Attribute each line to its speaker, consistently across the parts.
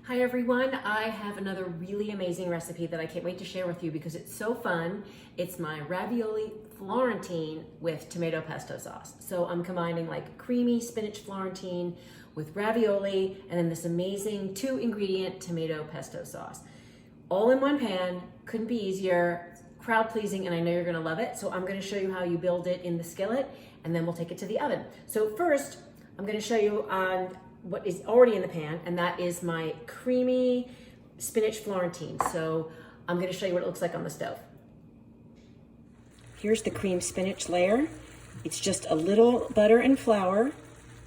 Speaker 1: Hi everyone, I have another really amazing recipe that I can't wait to share with you because it's so fun. It's my ravioli Florentine with tomato pesto sauce. So I'm combining like creamy spinach Florentine with ravioli and then this amazing 2-ingredient tomato pesto sauce. All in one pan, couldn't be easier, crowd pleasing, and I know you're gonna love it. So I'm gonna show you how you build it in the skillet and then we'll take it to the oven. So first, I'm gonna show you on what is already in the pan, and that is my creamy spinach Florentine. So I'm gonna show you what it looks like on the stove. Here's the cream spinach layer. It's just a little butter and flour,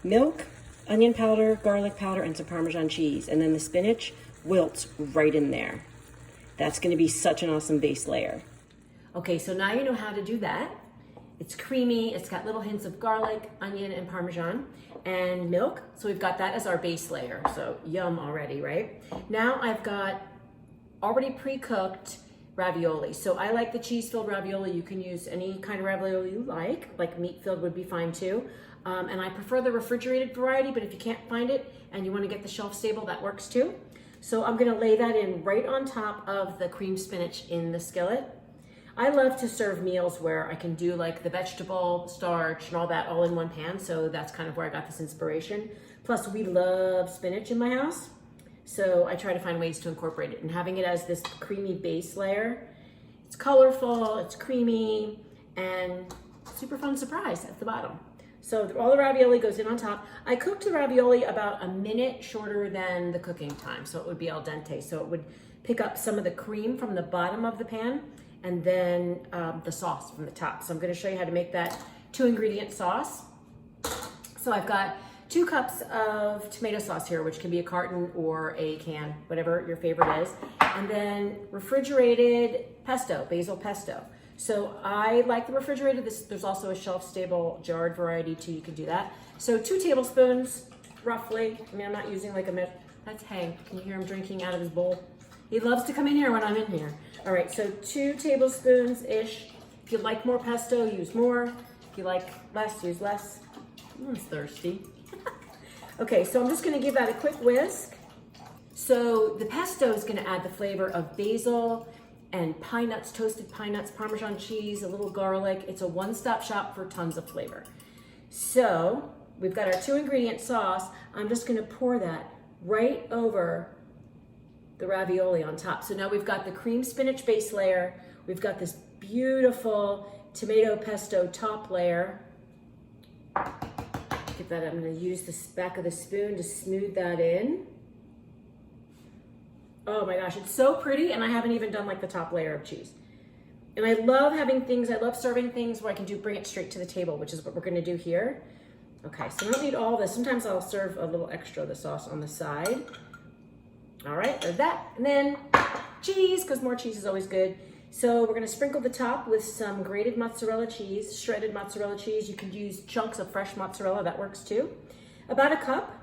Speaker 1: milk, onion powder, garlic powder, and some Parmesan cheese. And then the spinach wilts right in there. That's gonna be such an awesome base layer. Okay, so now you know how to do that. It's creamy, it's got little hints of garlic, onion, and Parmesan, and milk. So we've got that as our base layer. So yum already, right? Now I've got already pre-cooked ravioli. So I like the cheese-filled ravioli. You can use any kind of ravioli you like meat-filled would be fine too. And I prefer the refrigerated variety, but if you can't find it and you wanna get the shelf-stable, that works too. So I'm gonna lay that in right on top of the cream spinach in the skillet. I love to serve meals where I can do like the vegetable, starch, and all that all in one pan. So that's kind of where I got this inspiration. Plus we love spinach in my house. So I try to find ways to incorporate it, and having it as this creamy base layer. It's colorful, it's creamy, and super fun surprise at the bottom. So all the ravioli goes in on top. I cooked the ravioli about a minute shorter than the cooking time. So it would be al dente. So it would pick up some of the cream from the bottom of the pan and then the sauce from the top. So I'm gonna show you how to make that 2-ingredient sauce. So I've got 2 cups of tomato sauce here, which can be a carton or a can, whatever your favorite is. And then refrigerated pesto, basil pesto. So I like the refrigerated. There's also a shelf-stable jarred variety too, you can do that. So 2 tablespoons, roughly. I mean, I'm not using like a, that's Hank. Can you hear him drinking out of his bowl? He loves to come in here when I'm in here. All right, so 2 tablespoons-ish. If you like more pesto, use more. If you like less, use less. I'm thirsty. Okay, so I'm just gonna give that a quick whisk. So the pesto is gonna add the flavor of basil and pine nuts, toasted pine nuts, Parmesan cheese, a little garlic. It's a one-stop shop for tons of flavor. So we've got our 2-ingredient sauce. I'm just gonna pour that right over the ravioli on top. So now we've got the cream spinach base layer. We've got this beautiful tomato pesto top layer. Get that, I'm gonna use the back of the spoon to smooth that in. Oh my gosh, it's so pretty, and I haven't even done like the top layer of cheese. And I love having things, I love serving things where I can bring it straight to the table, which is what we're gonna do here. Okay, so I don't need all this. Sometimes I'll serve a little extra of the sauce on the side. All right, there's that. And then cheese, because more cheese is always good. So we're gonna sprinkle the top with some grated mozzarella cheese, shredded mozzarella cheese. You could use chunks of fresh mozzarella, that works too. About a cup.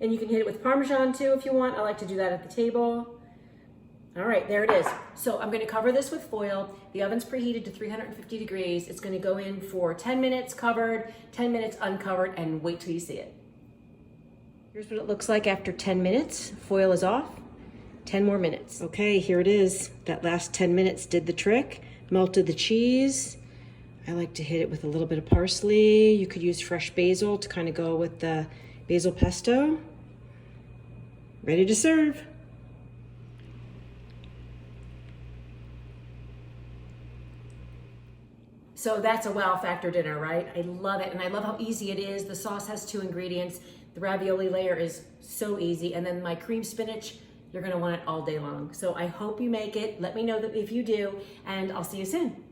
Speaker 1: And you can hit it with Parmesan too if you want. I like to do that at the table. All right, there it is. So I'm gonna cover this with foil. The oven's preheated to 350 degrees. It's gonna go in for 10 minutes covered, 10 minutes uncovered, and wait till you see it. Here's what it looks like after 10 minutes. Foil is off. 10 more minutes. Okay, here it is. That last 10 minutes did the trick. Melted the cheese. I like to hit it with a little bit of parsley. You could use fresh basil to kind of go with the basil pesto. Ready to serve. So that's a wow factor dinner, right? I love it, and I love how easy it is. The sauce has 2 ingredients. The ravioli layer is so easy, and then my cream spinach, you're gonna want it all day long. So I hope you make it. Let me know that if you do, and I'll see you soon.